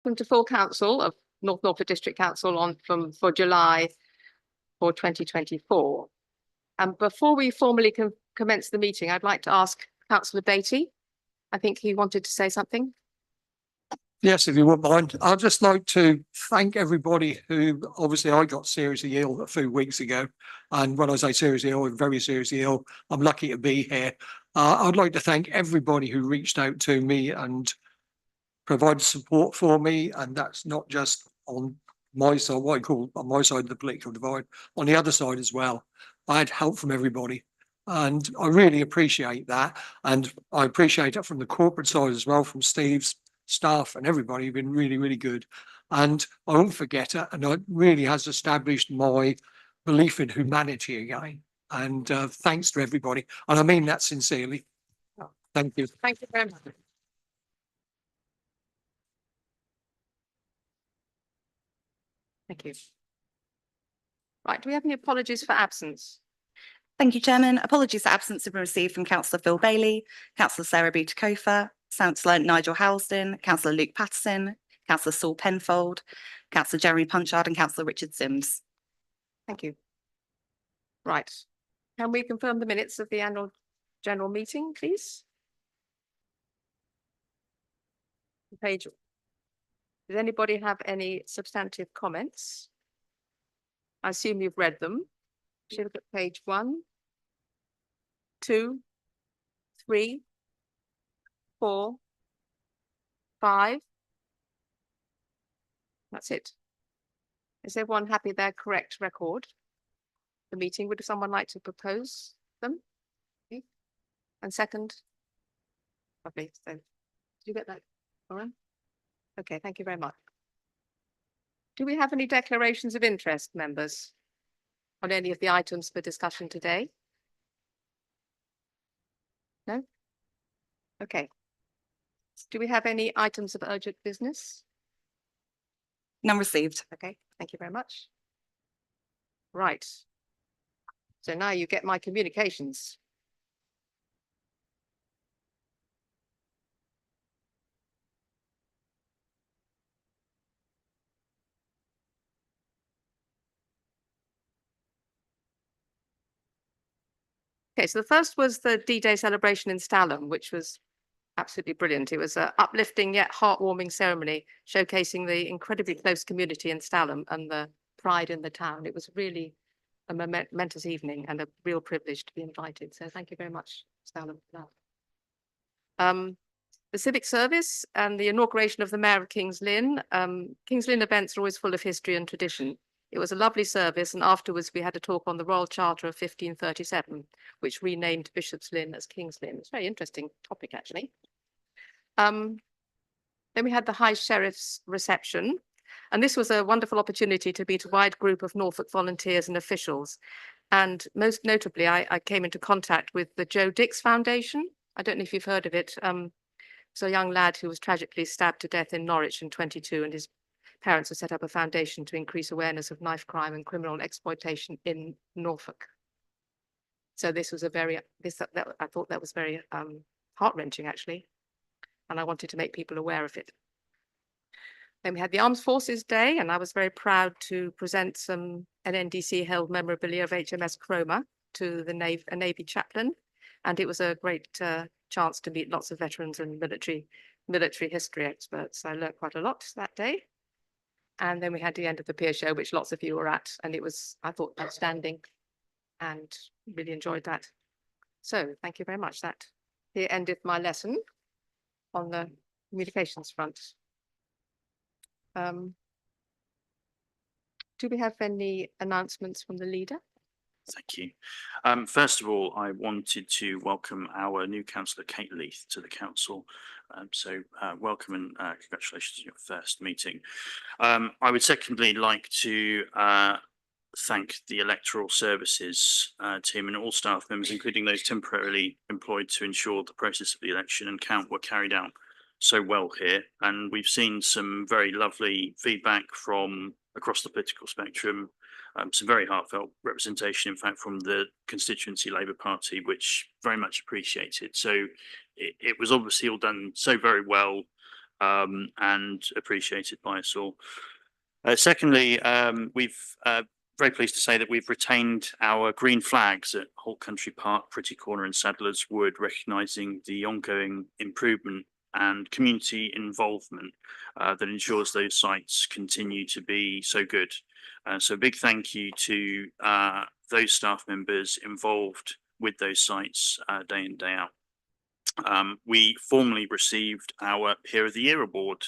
Welcome to full council of North Norfolk District Council for July for 2024. And before we formally commence the meeting, I'd like to ask Councillor Beattie. I think he wanted to say something. Yes, if you wouldn't mind. I'd just like to thank everybody who, obviously I got seriously ill a few weeks ago. And when I say seriously ill, I'm very seriously ill. I'm lucky to be here. I'd like to thank everybody who reached out to me and provided support for me. And that's not just on my side, what I call on my side of the political divide, on the other side as well. I had help from everybody. And I really appreciate that. And I appreciate it from the corporate side as well, from Steve's staff and everybody have been really, really good. And I won't forget it. And it really has established my belief in humanity again. And thanks to everybody. And I mean that sincerely. Thank you. Thank you very much. Thank you. Right, do we have any apologies for absence? Thank you, Chairman. Apologies for absence have been received from Councillor Phil Bailey, Councillor Sarah Butakofa, Councillor Nigel Halsden, Councillor Luke Patterson, Councillor Saul Penfold, Councillor Jeremy Punchard and Councillor Richard Sims. Thank you. Right. Can we confirm the minutes of the annual general meeting, please? Page. Does anybody have any substantive comments? I assume you've read them. Should look at page 1, 2, 3, 4, 5. That's it. Is everyone happy they're correct record? The meeting, would someone like to propose them? Okay. And second? Lovely. So, did you get that, Lauren? Okay, thank you very much. Do we have any declarations of interest, members, on any of the items for discussion today? No? Okay. Do we have any items of urgent business? None received. Okay, thank you very much. Right. So now you get my communications. Okay, so the first was the D-Day celebration in Stalham, which was absolutely brilliant. It was an uplifting yet heartwarming ceremony showcasing the incredibly close community in Stalham and the pride in the town. It was really a momentous evening and a real privilege to be invited. So thank you very much, Stalham, for that. The civic service and the inauguration of the Mayor of Kings Lynn. Kings Lynn events are always full of history and tradition. It was a lovely service, and afterwards we had a talk on the Royal Charter of 1537, which renamed Bishop's Lynn as Kings Lynn. It's a very interesting topic, actually. Then we had the High Sheriff's reception, and this was a wonderful opportunity to meet a wide group of Norfolk volunteers and officials. And most notably, I came into contact with the Joe Dix Foundation. I don't know if you've heard of it. It's a young lad who was tragically stabbed to death in Norwich in 22, and his parents have set up a foundation to increase awareness of knife crime and criminal exploitation in Norfolk. So this was a very, I thought that was very heart-wrenching, actually. And I wanted to make people aware of it. Then we had the Armed Forces Day, and I was very proud to present some NNDC held memorabilia of HMS Cromer to the Navy chaplain. And it was a great chance to meet lots of veterans and military history experts. I learned quite a lot that day. And then we had the end of the pier show, which lots of you were at, and it was, I thought, outstanding and really enjoyed that. So thank you very much. That here ended my lesson on the communications front. Do we have any announcements from the leader? Thank you. First of all, I wanted to welcome our new councillor, Kate Leith, to the council. Welcome and congratulations on your first meeting. I would secondly like to thank the electoral services team and all staff members, including those temporarily employed to ensure the process of the election and count were carried out so well here. And we've seen some very lovely feedback from across the political spectrum. Some very heartfelt representation, in fact, from the constituency Labour Party, which very much appreciated. So it was obviously all done so very well. and appreciated by us all. Secondly, we've very pleased to say that we've retained our green flags at Holt Country Park, Pretty Corner and Sadler's Wood, recognising the ongoing improvement and community involvement that ensures those sites continue to be so good. So a big thank you to those staff members involved with those sites day in, day out. We formally received our Peer of the Year award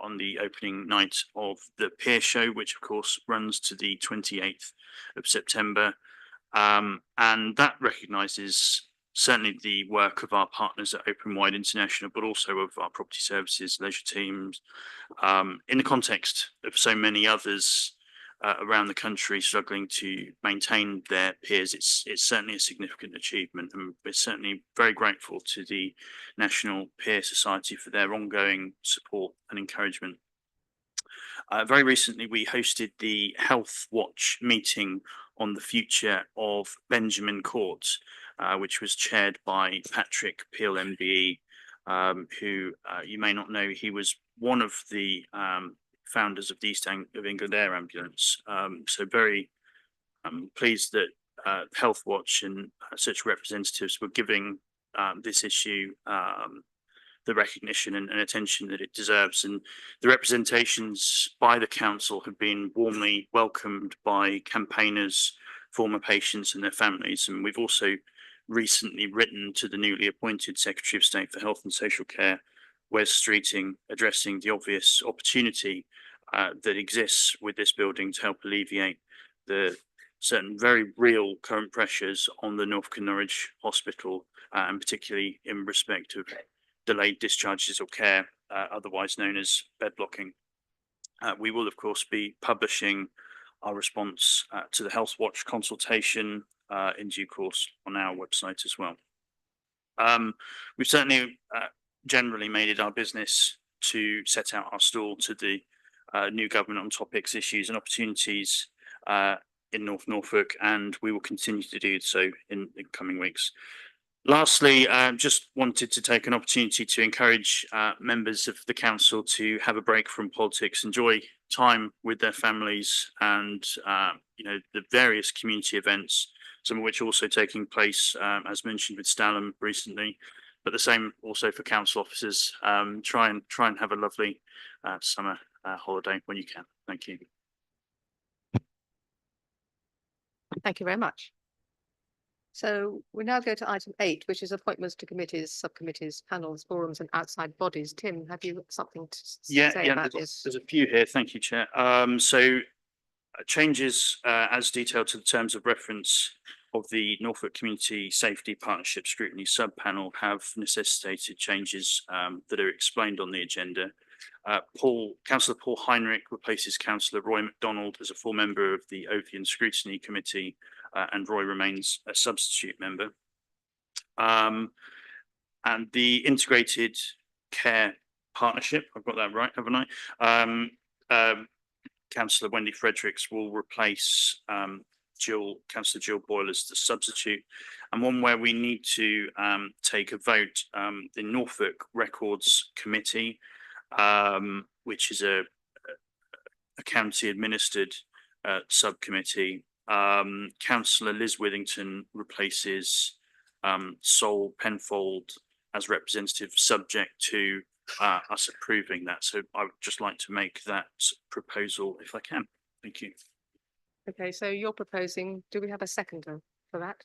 on the opening night of the Peer Show, which of course runs to the 28th of September. And that recognises certainly the work of our partners at Open Wide International, but also of our property services, leisure teams, in the context of so many others around the country struggling to maintain their peers. It's certainly a significant achievement, and we're certainly very grateful to the National Peer Society for their ongoing support and encouragement. Very recently, we hosted the Health Watch meeting on the future of Benjamin Court, which was chaired by Patrick Peel MBE, who you may not know, he was one of the founders of the East of England Air Ambulance. So very pleased that Health Watch and such representatives were giving this issue the recognition and attention that it deserves. And the representations by the council have been warmly welcomed by campaigners, former patients and their families. And we've also recently written to the newly appointed Secretary of State for Health and Social Care, Wes Streeting, addressing the obvious opportunity that exists with this building to help alleviate the certain very real current pressures on the Norfolk and Norwich Hospital, and particularly in respect of delayed discharges or care, otherwise known as bed blocking. We will, of course, be publishing our response to the Health Watch consultation in due course on our website as well. We've certainly generally made it our business to set out our stall to the new government on topics, issues and opportunities in North Norfolk, and we will continue to do so in the coming weeks. Lastly, just wanted to take an opportunity to encourage members of the council to have a break from politics, enjoy time with their families and the various community events, some of which also taking place, as mentioned with Stalham recently, but the same also for council officers. Try and have a lovely summer holiday when you can. Thank you. Thank you very much. So we now go to item 8, which is appointments to committees, subcommittees, panels, forums and outside bodies. Tim, have you got something to say about this? There's a few here. Thank you, Chair. So changes as detailed to the terms of reference of the Norfolk Community Safety Partnership Scrutiny Sub-Panel have necessitated changes that are explained on the agenda. Councillor Paul Heinrich replaces Councillor Roy MacDonald as a full member of the Ovian Scrutiny Committee, and Roy remains a substitute member. And the Integrated Care Partnership, I've got that right, haven't I? Councillor Wendy Fredericks will replace Councillor Jill Boyle as the substitute. And one where we need to take a vote, the Norfolk Records Committee, which is a county administered subcommittee. Councillor Liz Withington replaces Sol Penfold as representative, subject to us approving that. So I would just like to make that proposal if I can. Thank you. Okay, so you're proposing, do we have a seconder for that?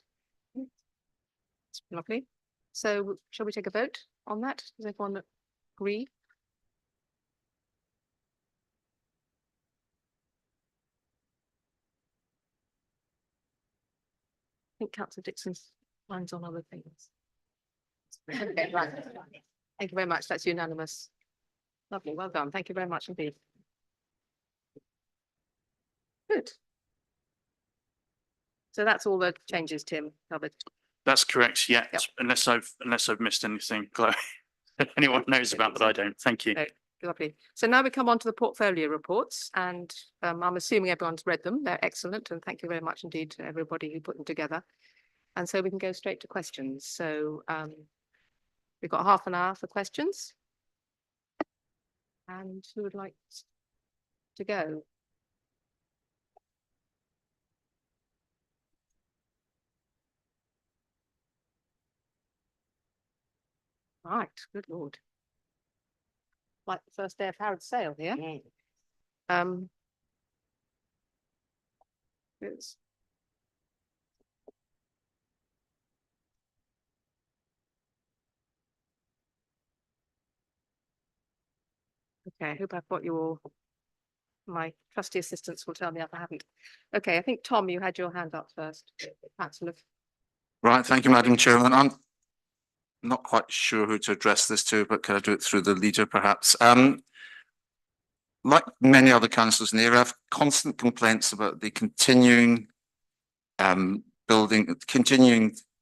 Lovely. So shall we take a vote on that? Does everyone agree? I think Councillor Dixon's mind's on other things. Okay, right. Thank you very much. That's unanimous. Lovely. Well done. Thank you very much indeed. Good. So that's all the changes, Tim, covered. That's correct. Yeah, Yep. unless I've missed anything, Chloe. Anyone knows about that, I don't. Thank you. Okay, lovely. So now we come on to the portfolio reports, and I'm assuming everyone's read them. They're excellent, and thank you very much indeed to everybody who put them together. And so we can go straight to questions. So we've got half an hour for questions. And who would like to go? Right, good lord. Like the first day of Harrod's sale here. It's okay, I hope I've got you all. My trusty assistants will tell me if I haven't. Okay, I think Tom, you had your hand up first. Councillor. Right, thank you, Madam Chairman. I'm not quite sure who to address this to, but can I do it through the leader perhaps? Like many other councillors in the area, I have constant complaints about the continuing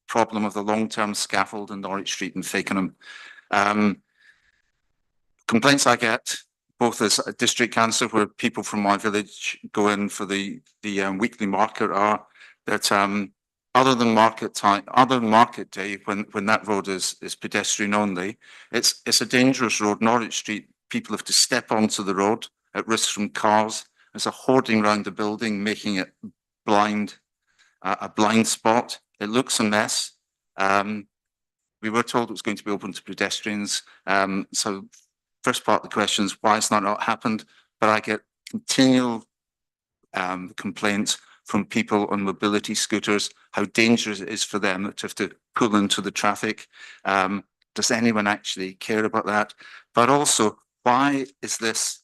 problem of the long-term scaffold in Norwich Street in Fakenham. Complaints I get, both as a district councillor, where people from my village go in for the weekly market, are that other than market day, when that road is pedestrian only, it's a dangerous road. Norwich Street, people have to step onto the road at risk from cars. There's a hoarding around the building, making it a blind spot. It looks a mess. We were told it was going to be open to pedestrians. So first part of the question is why it's not happened, but I get continual complaints from people on mobility scooters, how dangerous it is for them to have to pull into the traffic. Does anyone actually care about that? But also, why is this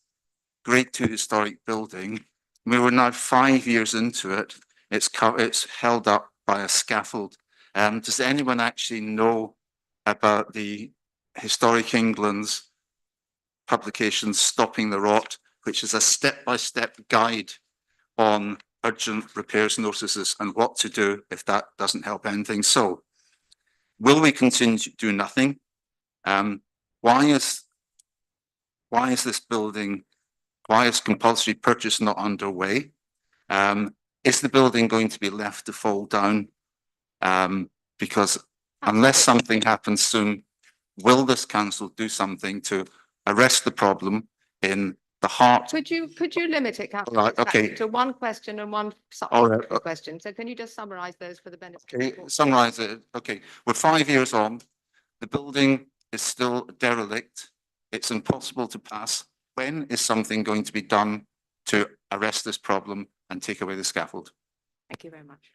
Grade 2 historic building, we were now 5 years into it, it's held up by a scaffold. Does anyone actually know about the Historic England's publication Stopping the Rot, which is a step-by-step guide on urgent repairs notices and what to do if that doesn't help anything? So will we continue to do nothing? Why is this building, why is compulsory purchase not underway? Is the building going to be left to fall down? Because unless something happens soon, will this council do something to arrest the problem in the heart? Could you limit it, Councillor, Right, okay. to one question and one All right, supplementary question? So can you just summarise those for the benefit? of the Okay, board? summarise it. Okay, we're 5 years on. The building is still derelict. It's impossible to pass. When is something going to be done to arrest this problem and take away the scaffold? Thank you very much.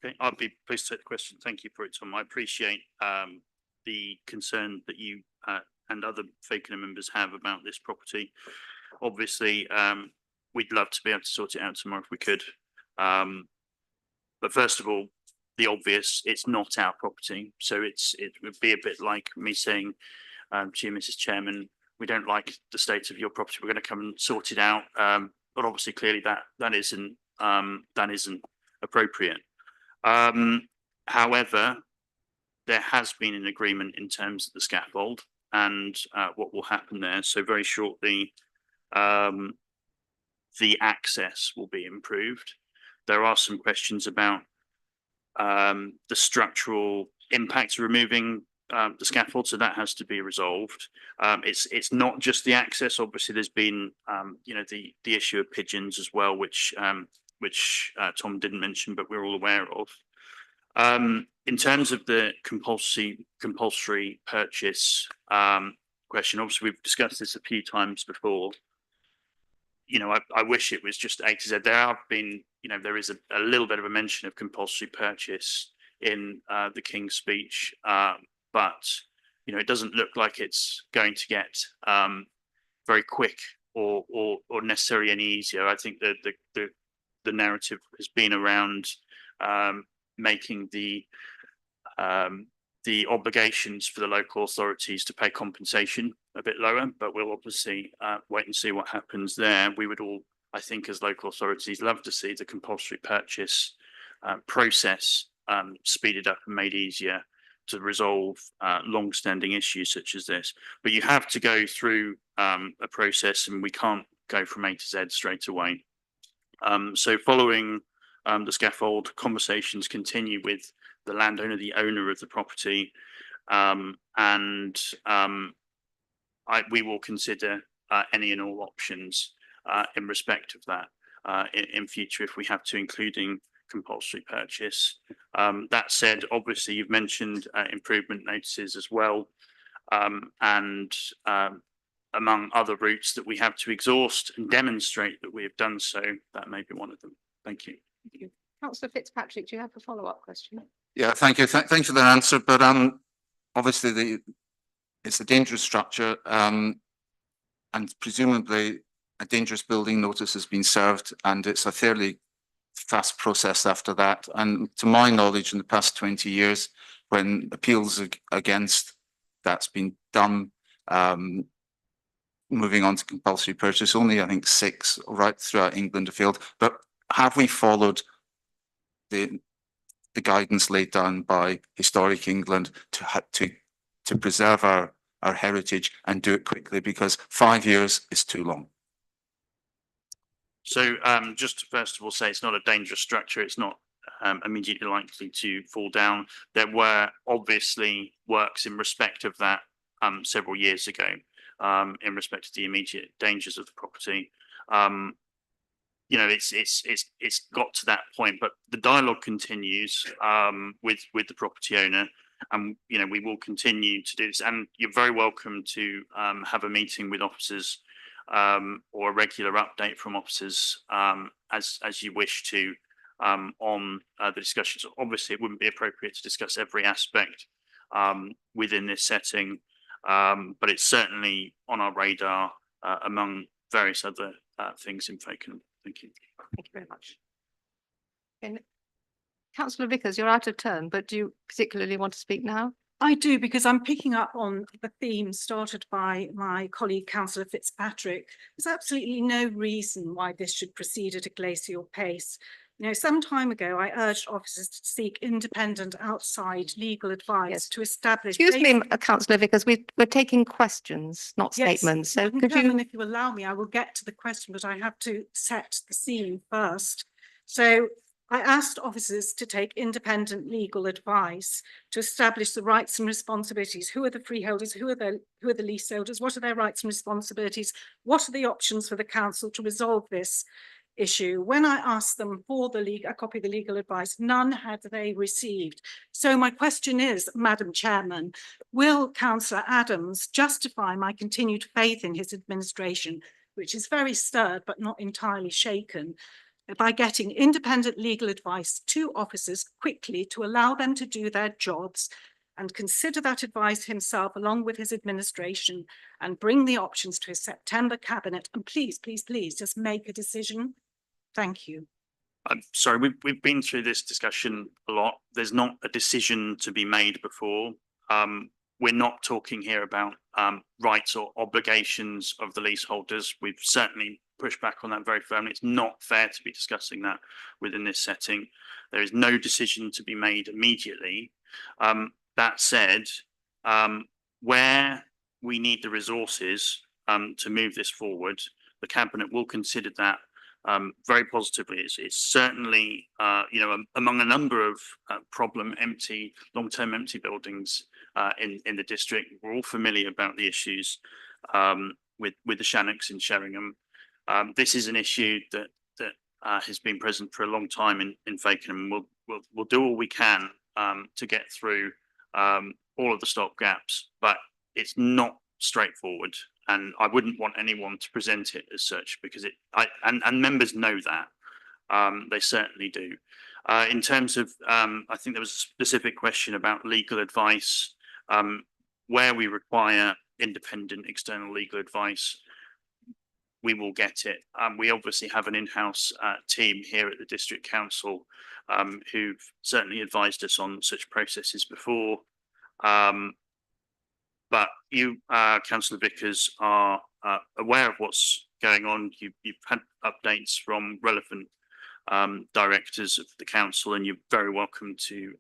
Okay, I'll be pleased to take the question. Thank you for it, Tom. I appreciate the concern that you and other Fakenham members have about this property. Obviously, we'd love to be able to sort it out tomorrow if we could. But first of all, the obvious, it's not our property. So it would be a bit like me saying to you, Mrs. Chairman, we don't like the state of your property. We're going to come and sort it out. But obviously, clearly that isn't appropriate. However, there has been an agreement in terms of the scaffold and what will happen there. So very shortly, the access will be improved. There are some questions about the structural impact of removing the scaffold, so that has to be resolved. It's not just the access. Obviously, there's been the issue of pigeons as well, which Tom didn't mention, but we're all aware of. In terms of the compulsory purchase question, obviously we've discussed this a few times before. I wish it was just A to Z. There have been, there is a little bit of a mention of compulsory purchase in the King's speech, but it doesn't look like it's going to get very quick or necessarily any easier. I think that the narrative has been around making the obligations for the local authorities to pay compensation a bit lower, but we'll obviously wait and see what happens there. We would all, I think, as local authorities, love to see the compulsory purchase process speeded up and made easier to resolve long-standing issues such as this. But you have to go through a process, and we can't go from A to Z straight away. So following the scaffold, conversations continue with the landowner, the owner of the property, and we will consider any and all options in respect of that in future if we have to, including compulsory purchase. That said, obviously you've mentioned improvement notices as well, and among other routes that we have to exhaust and demonstrate that we have done so, that may be one of them. Thank you. Thank you. Councillor Fitzpatrick, do you have a follow-up question? Yeah, thank you. Thanks for that answer. But obviously it's a dangerous structure, and presumably a dangerous building notice has been served, and it's a fairly fast process after that. And to my knowledge, in the past 20 years, when appeals against that's been done, moving on to compulsory purchase, only I think 6 right throughout England have failed. But have we followed the guidance laid down by Historic England to preserve our heritage and do it quickly, because 5 years is too long? So just to first of all say it's not a dangerous structure. It's not immediately likely to fall down. There were obviously works in respect of that several years ago in respect to the immediate dangers of the property. You know, it's got to that point, but the dialogue continues with the property owner, and you know, we will continue to do this. And you're very welcome to have a meeting with officers or a regular update from officers as you wish to on the discussions. Obviously, it wouldn't be appropriate to discuss every aspect within this setting, but it's certainly on our radar among various other things in Fakenham. Thank you. Thank you very much. And Councillor Vickers, you're out of turn, but do you particularly want to speak now? I do, because I'm picking up on the theme started by my colleague, Councillor Fitzpatrick. There's absolutely no reason why this should proceed at a glacial pace. You know, some time ago, I urged officers to seek independent outside legal advice Yes. to establish. Excuse me, Councillor Vickers, we're taking questions, not Yes, statements. So Madam could Chairman, you? if you allow me, I will get to the question, but I have to set the scene first. So I asked officers to take independent legal advice to establish the rights and responsibilities. Who are the freeholders? Who are the leaseholders? What are their rights and responsibilities? What are the options for the council to resolve this issue? When I asked them for a copy of the legal advice, none had they received. So my question is, Madam Chairman, will Councillor Adams justify my continued faith in his administration, which is very stirred but not entirely shaken, by getting independent legal advice to officers quickly to allow them to do their jobs and consider that advice himself along with his administration and bring the options to his September cabinet, and please, please, please just make a decision. Thank you. I'm sorry, we've been through this discussion a lot. There's not a decision to be made before. We're not talking here about rights or obligations of the leaseholders. We've certainly pushed back on that very firmly. It's not fair to be discussing that within this setting. There is no decision to be made immediately. That said, where we need the resources to move this forward, the Cabinet will consider that very positively. It's certainly, you know, among a number of problem empty, long-term empty buildings in the district. We're all familiar about the issues with the Shannocks in Sheringham. This is an issue that has been present for a long time in Fakenham. We'll do all we can to get through all of the stop gaps, but it's not straightforward. And I wouldn't want anyone to present it as such, because and members know that. They certainly do. In terms of, I think there was a specific question about legal advice, where we require independent external legal advice, we will get it. We obviously have an in-house team here at the District Council who've certainly advised us on such processes before. But you, Councillor Vickers, are aware of what's going on. You've had updates from relevant directors of the council, and you're very welcome to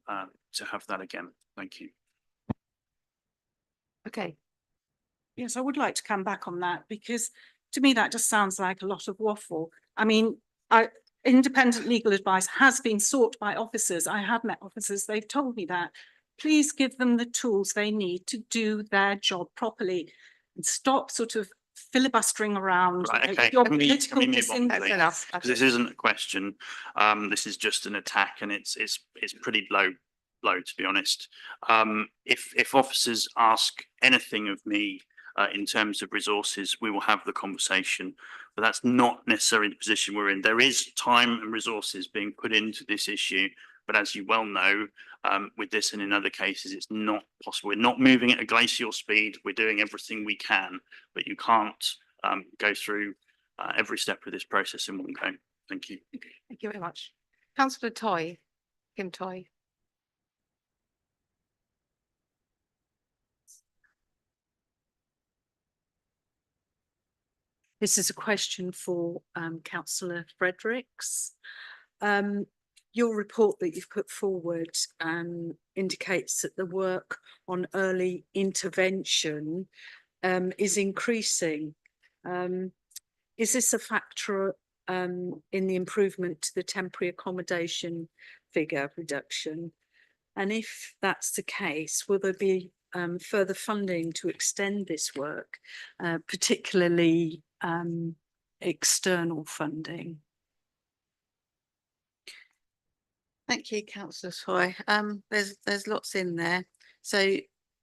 have that again. Thank you. Okay. Yes, I would like to come back on that, because to me that just sounds like a lot of waffle. I mean, independent legal advice has been sought by officers. I have met officers, they've told me that. Please give them the tools they need to do their job properly. and stop sort of filibustering around Right, you know, okay. your Can we political move on, disin- That's please? enough. Because this isn't a question. This is just an attack, and it's pretty low to be honest. If officers ask anything of me in terms of resources, we will have the conversation. But that's not necessarily the position we're in. There is time and resources being put into this issue, but as you well know, with this and in other cases, it's not possible. We're not moving at a glacial speed. We're doing everything we can, but you can't go through every step of this process in one go. Thank you. Thank you very much. Councillor Toy, Kim Toy. This is a question for councillor Fredericks. Your report that you've put forward indicates that the work on early intervention is increasing. Is this a factor in the improvement to the temporary accommodation figure reduction? And if that's the case, will there be further funding to extend this work, particularly external funding? Thank you, councillor Toy. There's lots in there. So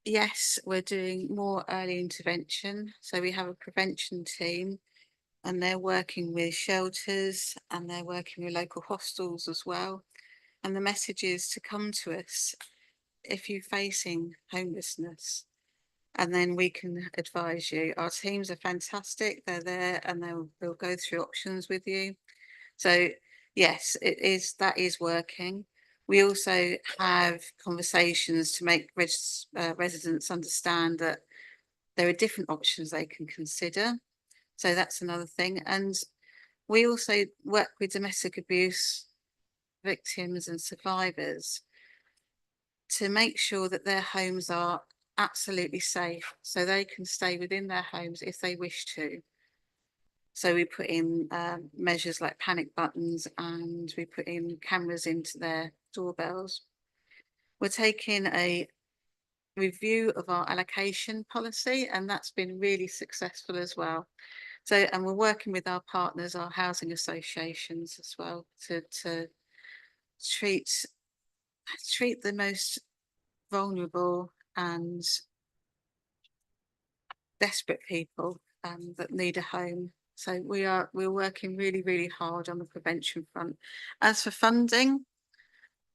yes, we're doing more early intervention. So we have a prevention team and they're working with shelters and they're working with local hostels as well. And the message is to come to us if you're facing homelessness, and then we can advise you. Our teams are fantastic. They're there and they'll go through options with you. So yes, that is working. We also have conversations to make residents understand that there are different options they can consider. So that's another thing. And we also work with domestic abuse victims and survivors to make sure that their homes are absolutely safe, so they can stay within their homes if they wish to. So we put in measures like panic buttons, and we put in cameras into their doorbells. We're taking a review of our allocation policy, and that's been really successful as well. So, and we're working with our partners, our housing associations as well, to treat the most vulnerable and desperate people that need a home. So we're working really, really hard on the prevention front. As for funding,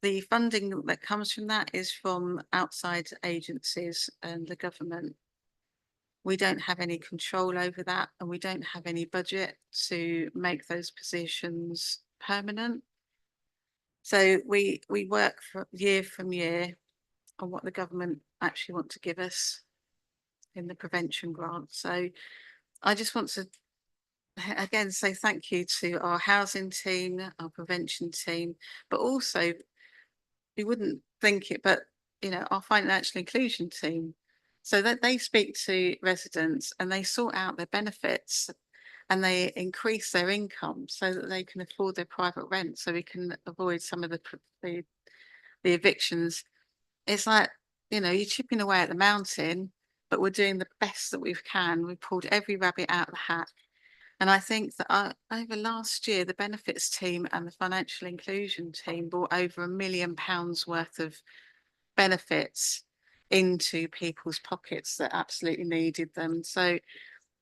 the funding that comes from that is from outside agencies and the government. We don't have any control over that, and we don't have any budget to make those positions permanent. So we work for year from year on what the government actually want to give us in the prevention grant. So I just want to again say thank you to our housing team, our prevention team, but also you wouldn't think it, but you know, our financial inclusion team, so that they speak to residents and they sort out their benefits and they increase their income so that they can afford their private rent, so we can avoid some of the evictions. It's like, you know, you're chipping away at the mountain, but we're doing the best that we can. We've pulled every rabbit out of the hat. And I think that over last year, the benefits team and the financial inclusion team brought over £1 million worth of benefits into people's pockets that absolutely needed them. So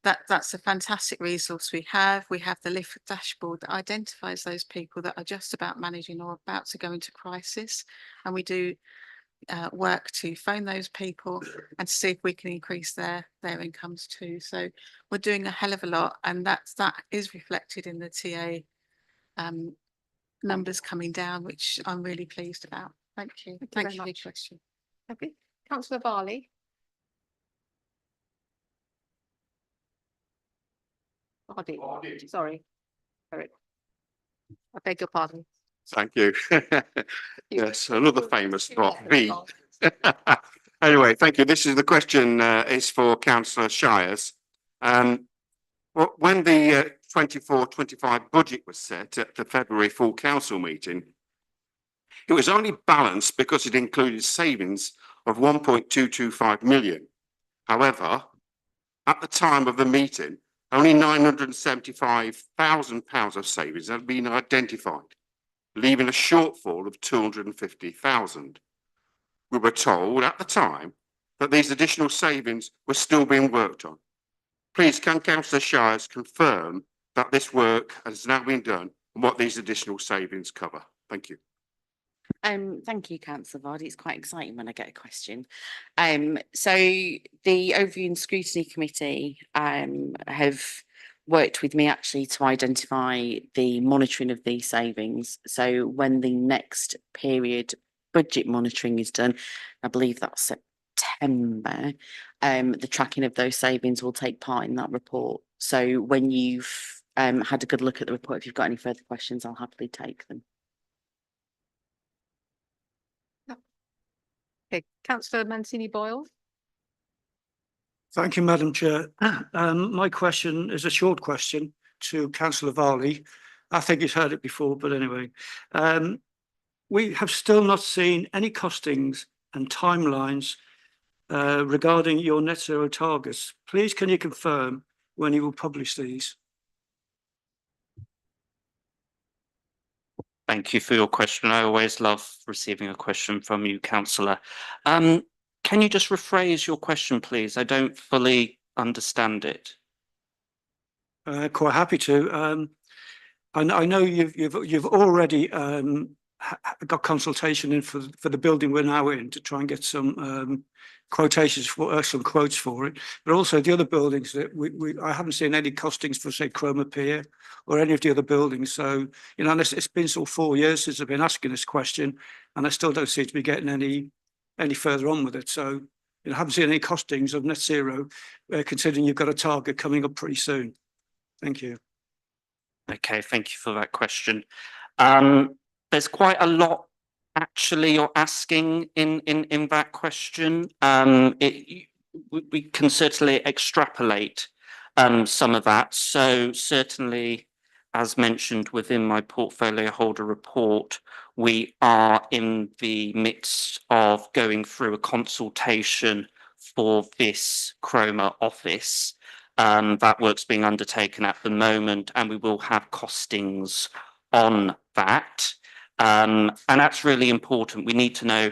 that's a fantastic resource we have. We have the LIFT dashboard that identifies those people that are just about managing or about to go into crisis. And we do work to phone those people and to see if we can increase their incomes too. So we're doing a hell of a lot, and that is reflected in the TA numbers coming down, which I'm really pleased about. Thank you. Thank you for your question. Okay. Councillor Varley. Vardy. Sorry. I beg your pardon. Thank you. Yes, another famous spot, me. Anyway, thank you. This is the question is for Councillor Shires. When the 24-25 budget was set at the February full council meeting, it was only balanced because it included savings of 1.225 million. However, at the time of the meeting, only £975,000 of savings had been identified, leaving a shortfall of 250,000. We were told at the time that these additional savings were still being worked on. Please, can Councillor Shires confirm that this work has now been done and what these additional savings cover? Thank you. Thank you, Councillor Vardy. It's quite exciting when I get a question. So the Overview and Scrutiny Committee have worked with me actually to identify the monitoring of these savings. So when the next period budget monitoring is done, I believe that's September, the tracking of those savings will take part in that report. So when you've had a good look at the report, if you've got any further questions, I'll happily take them. Okay, Councillor Mancini Boyle. Thank you, Madam Chair. My question is a short question to Councillor Varley. I think he's heard it before, but anyway. We have still not seen any costings and timelines regarding your net zero targets. Please, can you confirm when you will publish these? Thank you for your question. I always love receiving a question from you, Councillor. Can you just rephrase your question, please? I don't fully understand it. Quite happy to. I know you've already got consultation in for the building we're now in to try and get some quotations for some quotes for it, but also the other buildings that I haven't seen any costings for, say, Cromer Pier or any of the other buildings. So, you know, it's been sort of 4 years since I've been asking this question, and I still don't seem to be getting any further on with it. So, you know, I haven't seen any costings of net zero, considering you've got a target coming up pretty soon. Thank you. Okay, thank you for that question. There's quite a lot actually you're asking in that question. We can certainly extrapolate some of that. So certainly, as mentioned within my portfolio holder report, we are in the midst of going through a consultation for this Cromer office. That work's being undertaken at the moment, and we will have costings on that. And that's really important. We need to know,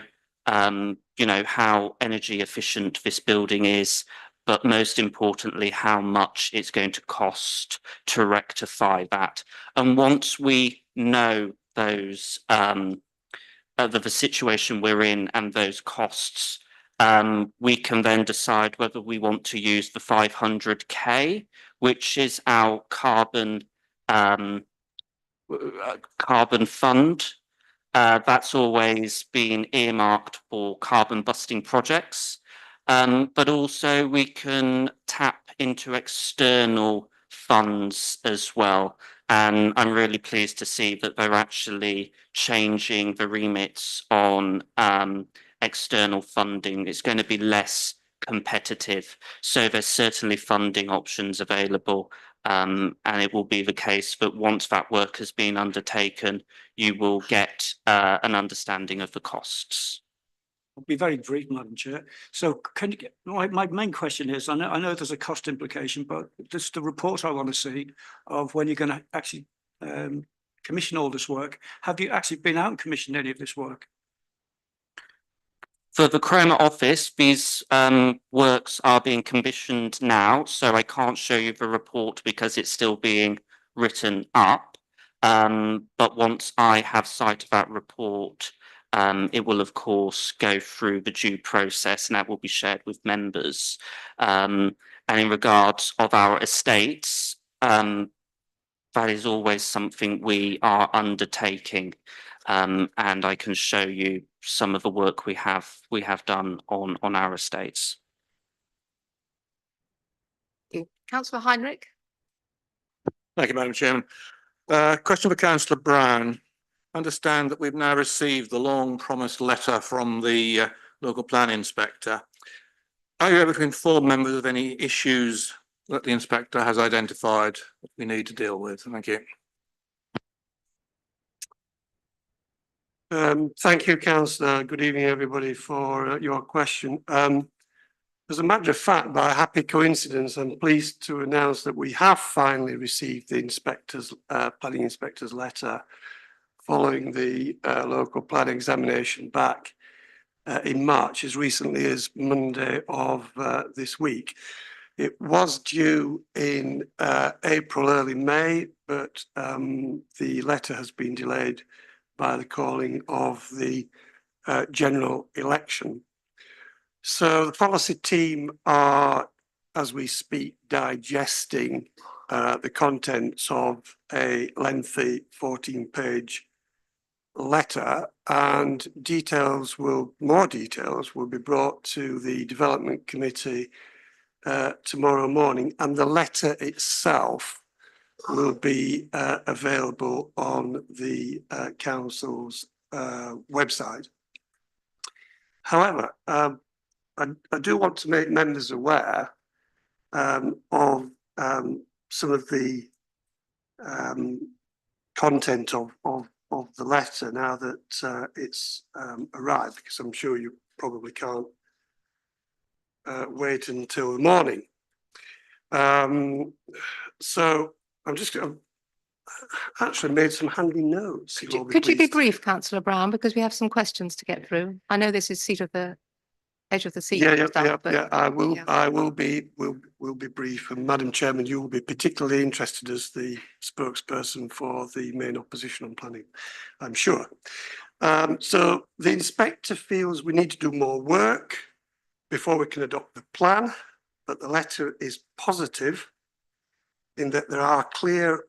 you know, how energy efficient this building is, but most importantly, how much it's going to cost to rectify that. And once we know those, the situation we're in and those costs, we can then decide whether we want to use the 500k, which is our carbon fund. That's always been earmarked for carbon busting projects, but also we can tap into external funds as well. And I'm really pleased to see that they're actually changing the remits on external funding. It's going to be less competitive. So there's certainly funding options available. And it will be the case that once that work has been undertaken, you will get an understanding of the costs. I'll be very brief, Madam Chair. So can you get, my main question is, I know there's a cost implication, but just the report I want to see of when you're going to actually commission all this work. Have you actually been out and commissioned any of this work? For the Cromer office, these works are being commissioned now, so I can't show you the report because it's still being written up. But once I have sight of that report, it will of course go through the due process and that will be shared with members. And in regards of our estates, that is always something we are undertaking. And I can show you some of the work we have done on our estates. Thank you. Councillor Heinrich. Thank you, Madam Chairman. Question for Councillor Brown. Understand that we've now received the long promised letter from the local planning inspector. Are you able to inform members of any issues that the inspector has identified that we need to deal with? Thank you. Thank you, Councillor. Good evening, everybody, for your question. As a matter of fact, by a happy coincidence, I'm pleased to announce that we have finally received the planning inspector's letter following the local plan examination back in March, as recently as Monday of this week. It was due in April, early May, but the letter has been delayed by the calling of the general election. So the policy team are, as we speak, digesting the contents of a lengthy 14-page letter, and more details will be brought to the development committee tomorrow morning, and the letter itself will be available on the council's website. However, I do want to make members aware of some of the content of the letter now that it's arrived, because I'm sure you probably can't wait until the morning. So I've actually made some handy notes. Could you be brief, Councillor Brown, because we have some questions to get through? I know this is edge of the seat. I will be brief, and Madam Chairman, you will be particularly interested as the spokesperson for the main opposition on planning, I'm sure. So the inspector feels we need to do more work before we can adopt the plan, but the letter is positive in that there are clear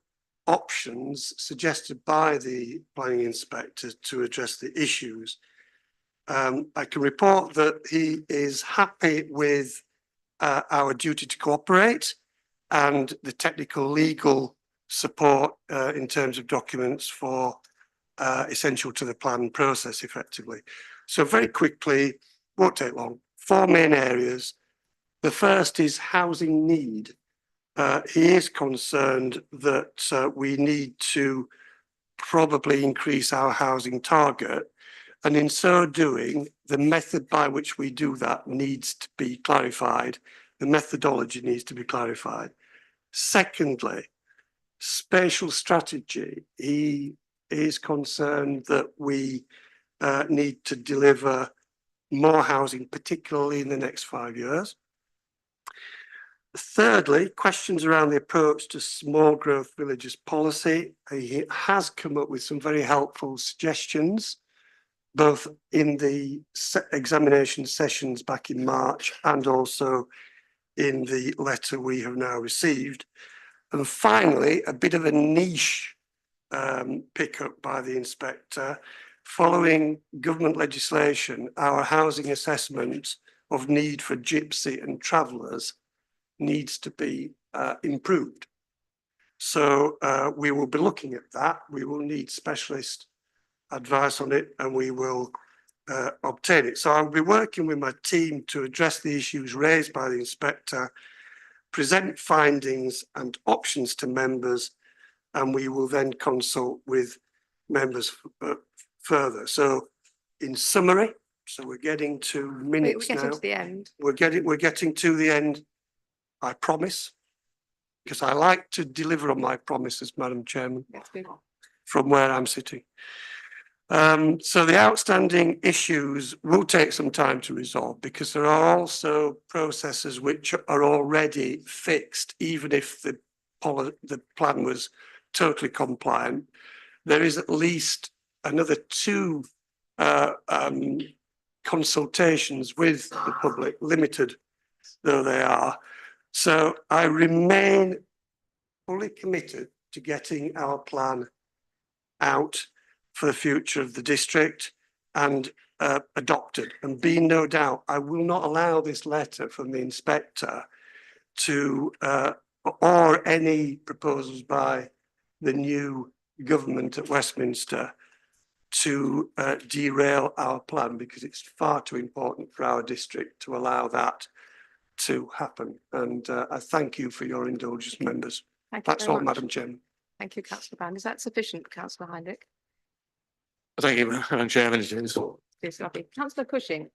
options suggested by the planning inspector to address the issues. I can report that he is happy with our duty to cooperate and the technical legal support in terms of documents for essential to the plan process effectively. So very quickly, won't take long, 4 main areas. The first is housing need. He is concerned that we need to probably increase our housing target, and in so doing, the method by which we do that needs to be clarified. The methodology needs to be clarified. Secondly, spatial strategy. He is concerned that we need to deliver more housing, particularly in the next 5 years. Thirdly, questions around the approach to small growth villages policy. He has come up with some very helpful suggestions, both in the examination sessions back in March and also in the letter we have now received. And finally, a bit of a niche pickup by the inspector. Following government legislation, our housing assessment of need for gypsy and travellers needs to be improved. So we will be looking at that. We will need specialist advice on it, and we will obtain it. So I'll be working with my team to address the issues raised by the inspector, present findings and options to members, and we will then consult with members further. So in summary, so we're getting to minutes We're getting now. to the end. We're getting to the end, I promise, because I like to deliver on my promises, Madam Chairman, Let's move on. from where I'm sitting. So the outstanding issues will take some time to resolve, because there are also processes which are already fixed, even if the plan was totally compliant. There is at least another 2 consultations with the public, limited though they are. So I remain fully committed to getting our plan out for the future of the district and adopted. And be no doubt, I will not allow this letter from the inspector to, or any proposals by the new government at Westminster to derail our plan, because it's far too important for our district to allow that to happen. And I thank you for your indulgence, members. Thank you That's very all, much. Madam Chairman. Thank you, Councillor Brown. Is that sufficient, Councillor Heinrich? Thank you, Madam Chairman. It is. Yes, lovely. Councillor Cushing.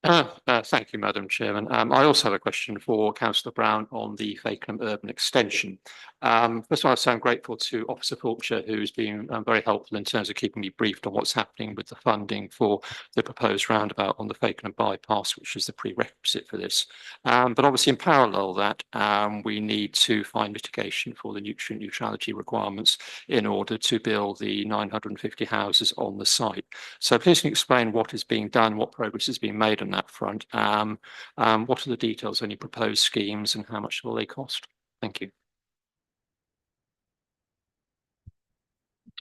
Thank you, Madam Chairman. I also have a question for Councillor Brown on the Fakenham Urban Extension. First of all, I sound grateful to Officer Fulcher, who's been very helpful in terms of keeping me briefed on what's happening with the funding for the proposed roundabout on the Fakenham bypass, which is the prerequisite for this. But obviously, in parallel that, we need to find mitigation for the nutrient neutrality requirements in order to build the 950 houses on the site. So please can you explain what is being done, what progress is being made on that front? What are the details of any proposed schemes and how much will they cost? Thank you.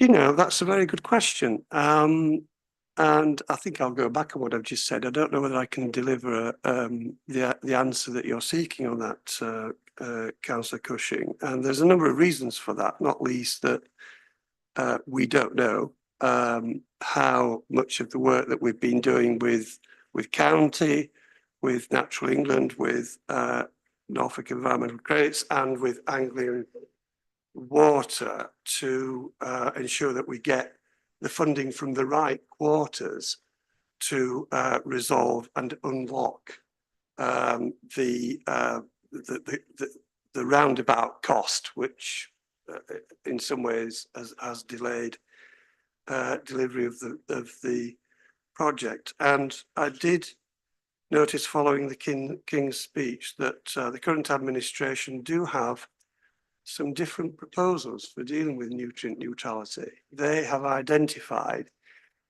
You know, that's a very good question. And I think I'll go back on what I've just said. I don't know whether I can deliver the answer that you're seeking on that, Councillor Cushing. And there's a number of reasons for that, not least that we don't know how much of the work that we've been doing with County, with Natural England, with Norfolk Environmental Credits, and with Anglian Water to ensure that we get the funding from the right quarters to resolve and unlock the roundabout cost, which in some ways has delayed delivery of the project. And I did notice following the King's speech that the current administration do have some different proposals for dealing with nutrient neutrality. They have identified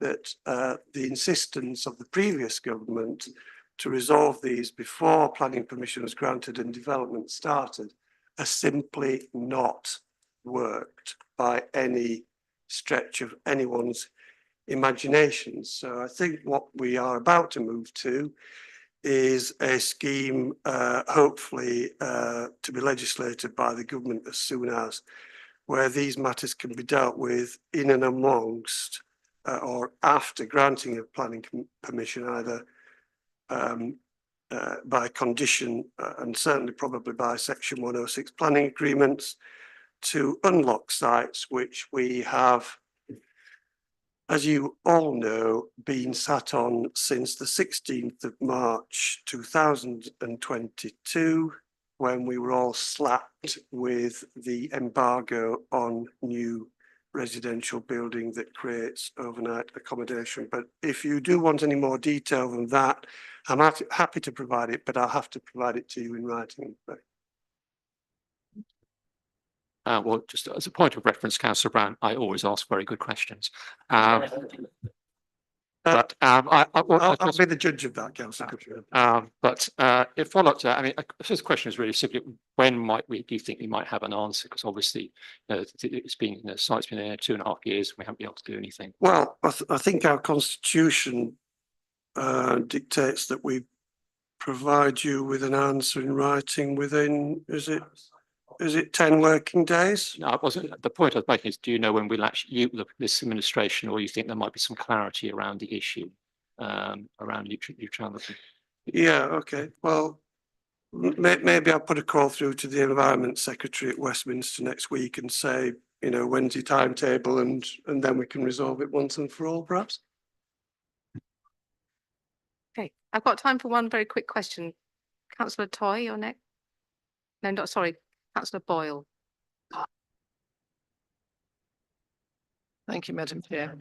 that the insistence of the previous government to resolve these before planning permission was granted and development started has simply not worked by any stretch of anyone's imagination. So I think what we are about to move to is a scheme, hopefully to be legislated by the government as soon as, where these matters can be dealt with in and amongst or after granting of planning permission, either by condition and certainly probably by Section 106 planning agreements, to unlock sites which we have, as you all know, been sat on since the 16th of March 2022, when we were all slapped with the embargo on new residential building that creates overnight accommodation. But if you do want any more detail than that, I'm happy to provide it, but I'll have to provide it to you in writing. Well, just as a point of reference, Councillor Brown, I always ask very good questions. I'll be the judge of that, Councillor. But if follow-up to that, I mean, this question is really simply, when do you think we might have an answer? Because obviously, it's been, the site's been there 2.5 years, and we haven't been able to do anything. Well, I think our constitution dictates that we provide you with an answer in writing within, is it 10 working days? No, it wasn't. The point I was making is, do you know when we'll actually, this administration, or you think there might be some clarity around the issue, around nutrient neutrality? Yeah, okay. Well, maybe I'll put a call through to the Environment Secretary at Westminster next week and say, you know, when's your timetable, and then we can resolve it once and for all, perhaps. Okay, I've got time for one very quick question. Councillor Toy, you're next. No, not sorry. Councillor Boyle. Thank you, Madam Chair.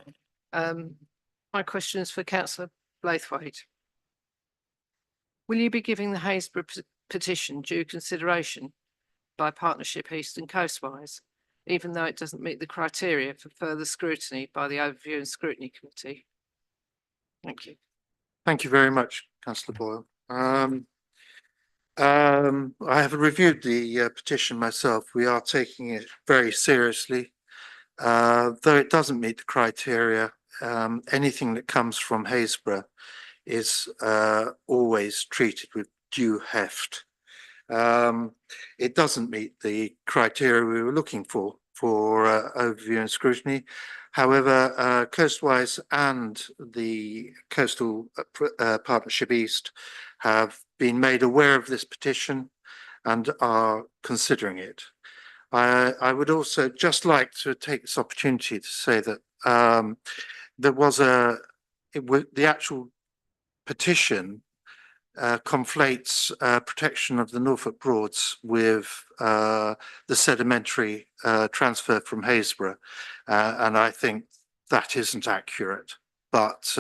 My question is for Councillor Blaithwaite. Will you be giving the Haysborough petition due consideration by Partnership East and Coastwise, even though it doesn't meet the criteria for further scrutiny by the Overview and Scrutiny Committee? Thank you. Thank you very much, Councillor Boyle. I have reviewed the petition myself. We are taking it very seriously. Though it doesn't meet the criteria, anything that comes from Haysborough is always treated with due heft. It doesn't meet the criteria we were looking for overview and scrutiny. However, Coastwise and the Coastal Partnership East have been made aware of this petition and are considering it. I would also just like to take this opportunity to say that there was the actual petition conflates protection of the Norfolk Broads with the sedimentary transfer from Haysborough. And I think that isn't accurate, but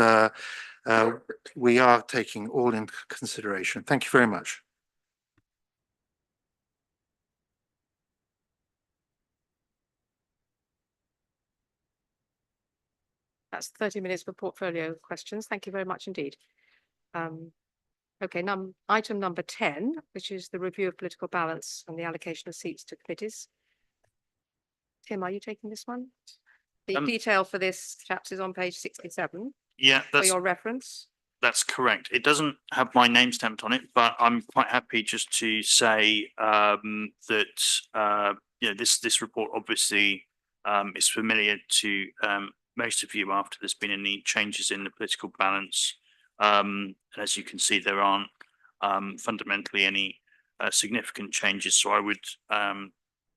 we are taking all into consideration. Thank you very much. That's 30 minutes for portfolio questions. Thank you very much indeed. Okay, item number 10, which is the review of political balance and the allocation of seats to committees. Tim, are you taking this one? The detail for this chapter is on page 67 Yeah, for your reference. that's correct. It doesn't have my name stamped on it, but I'm quite happy just to say that this report obviously is familiar to most of you after there's been any changes in the political balance. And as you can see, there aren't fundamentally any significant changes. So I would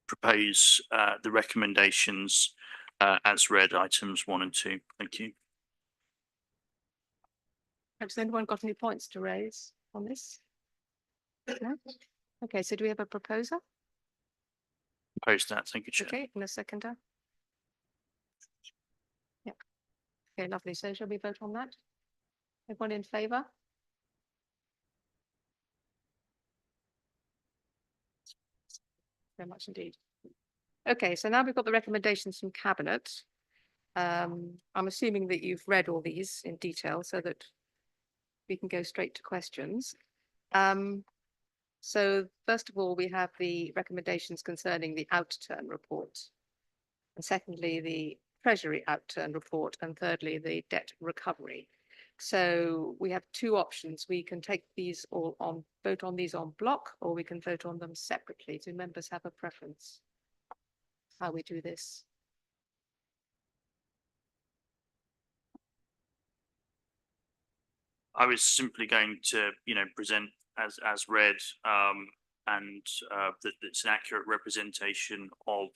propose the recommendations as read, items 1 and 2. Thank you. Has anyone got any points to raise on this? No? Okay, so do we have a proposer? Propose that. Thank you, Chair. Okay, and a seconder? Yeah. Okay, lovely. So shall we vote on that? Everyone in favour? Very much indeed. Okay, so now we've got the recommendations from Cabinet. I'm assuming that you've read all these in detail so that we can go straight to questions. So first of all, we have the recommendations concerning the outturn report. And secondly, the Treasury outturn report. And thirdly, the debt recovery. So we have two options. We can take these all on, vote on these en bloc, or we can vote on them separately. Do members have a preference how we do this? I was simply going to, present as read, and that it's an accurate representation of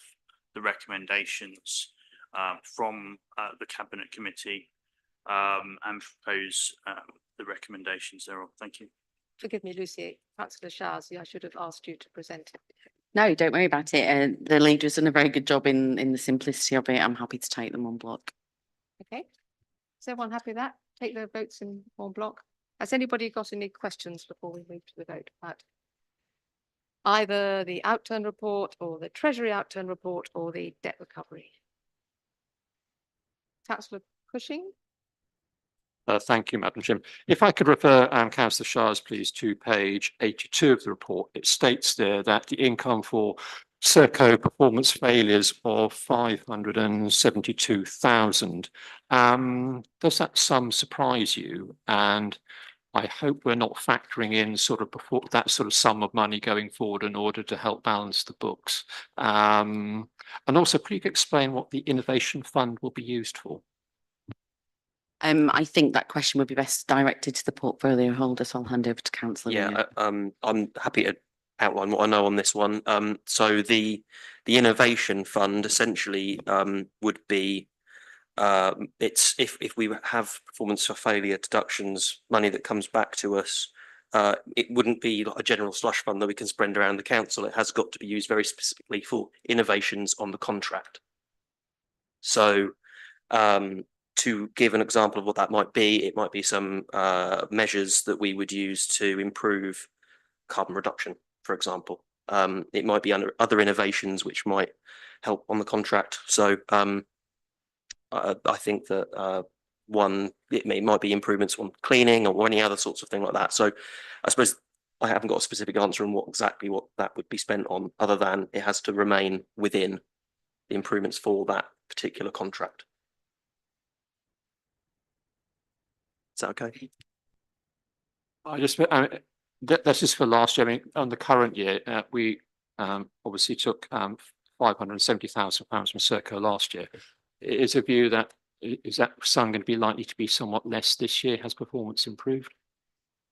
the recommendations from the Cabinet Committee, and propose the recommendations thereof. Thank you. Forgive me, Lucy. Councillor Shazi, I should have asked you to present it. No, don't worry about it. The leader's done a very good job in the simplicity of it. I'm happy to take them on block. Okay. Is everyone happy with that? Take the votes in en bloc. Has anybody got any questions before we move to the vote about either the outturn report or the Treasury outturn report or the debt recovery? Councillor Cushing? Thank you, Madam Chairman. If I could refer Councillor Shires, please, to page 82 of the report. It states there that the income for Serco performance failures of 572,000. Does that sum surprise you? And I hope we're not factoring in sort of before that sort of sum of money going forward in order to help balance the books. And also, could you explain what the innovation fund will be used for? I think that question would be best directed to the portfolio holder, so I'll hand over to Councillor. Yeah, I'm happy to outline what I know on this one. So the innovation fund essentially would be it's if we have performance for failure deductions, money that comes back to us, it wouldn't be like a general slush fund that we can spread around the council. It has got to be used very specifically for innovations on the contract. So to give an example of what that might be, it might be some measures that we would use to improve carbon reduction, for example. It might be under other innovations which might help on the contract. So I think that it might be improvements on cleaning or any other sorts of thing like that. So I suppose I haven't got a specific answer on what that would be spent on, other than it has to remain within the improvements for that particular contract. Is that okay? That's just for last year. I mean, on the current year, we obviously took £570,000 from Serco last year. Is a view that is that sum going to be likely to be somewhat less this year? Has performance improved?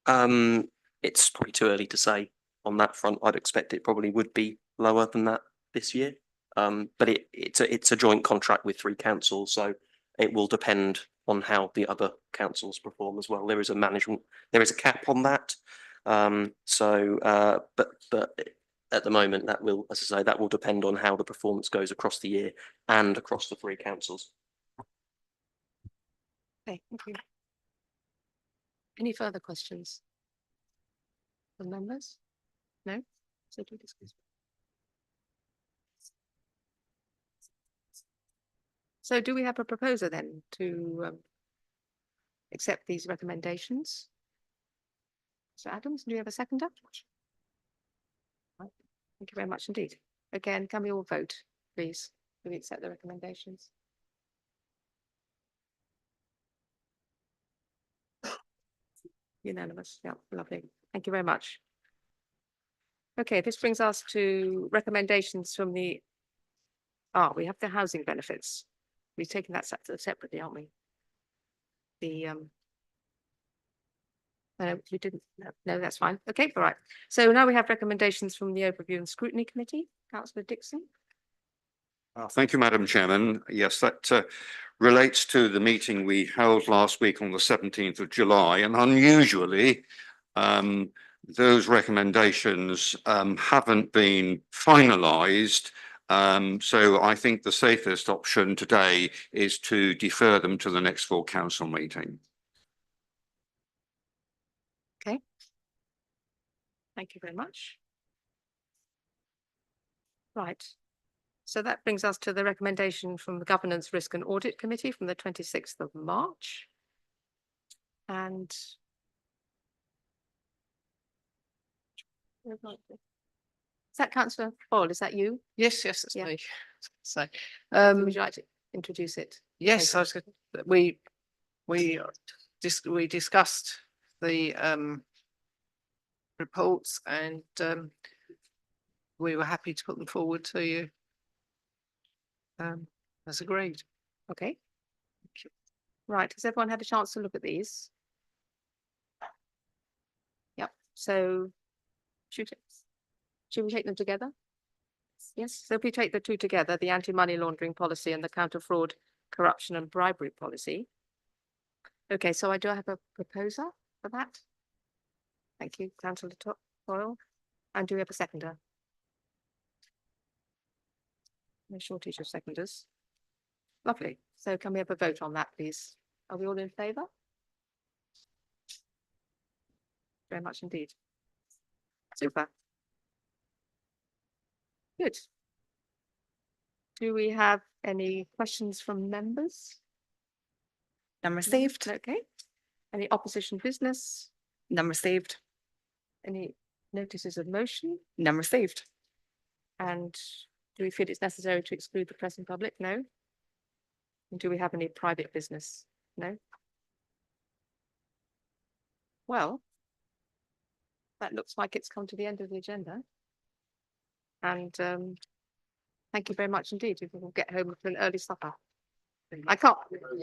It's probably too early to say on that front. I'd expect it probably would be lower than that this year. But it's a joint contract with 3 councils, so it will depend on how the other councils perform as well. There is a cap on that. But at the moment, that will, as I say, that will depend on how the performance goes across the year and across the three councils. Okay, thank you. Any further questions from members? No? So do discuss. So do we have a proposer then to accept these recommendations? So Adams, do you have a seconder? Right. Thank you very much indeed. Again, can we all vote, please? Do we accept the recommendations? Unanimous. Yeah, lovely. Thank you very much. Okay, this brings us to recommendations from the, we have the housing benefits. We've taken that separately, aren't we? The, no, we didn't, no, that's fine. Okay, all right. So now we have recommendations from the Overview and Scrutiny Committee. Councillor Dixon. Thank you, Madam Chairman. Yes, that relates to the meeting we held last week on the 17th of July, and unusually, those recommendations haven't been finalised. So I think the safest option today is to defer them to the next full council meeting. Okay. Thank you very much. Right. So that brings us to the recommendation from the Governance, Risk and Audit Committee from the 26th of March. And is that Councillor Boyle? Is that you? Yes, yes, it's Yeah. me. So, Would you like to introduce it? yes, Okay. I was, we discussed the reports and we were happy to put them forward to you. As agreed. Okay. Right, has everyone had a chance to look at these? Yep, so should we take them together? Yes, so if we take the two together, the anti-money laundering policy and the counter-fraud, corruption and bribery policy. Okay, so I have a proposer for that. Thank you, Councillor Boyle. And do we have a seconder? No shortage of seconders. Lovely. So can we have a vote on that, please? Are we all in favour? Very much indeed. Super. Good. Do we have any questions from members? None received. Okay. Any opposition business? None received. Any notices of motion? None received. And do we feel it's necessary to exclude the press and public? No. And do we have any private business? No. Well, that looks like it's come to the end of the agenda. And thank you very much indeed. We will get home for an early supper. I can't.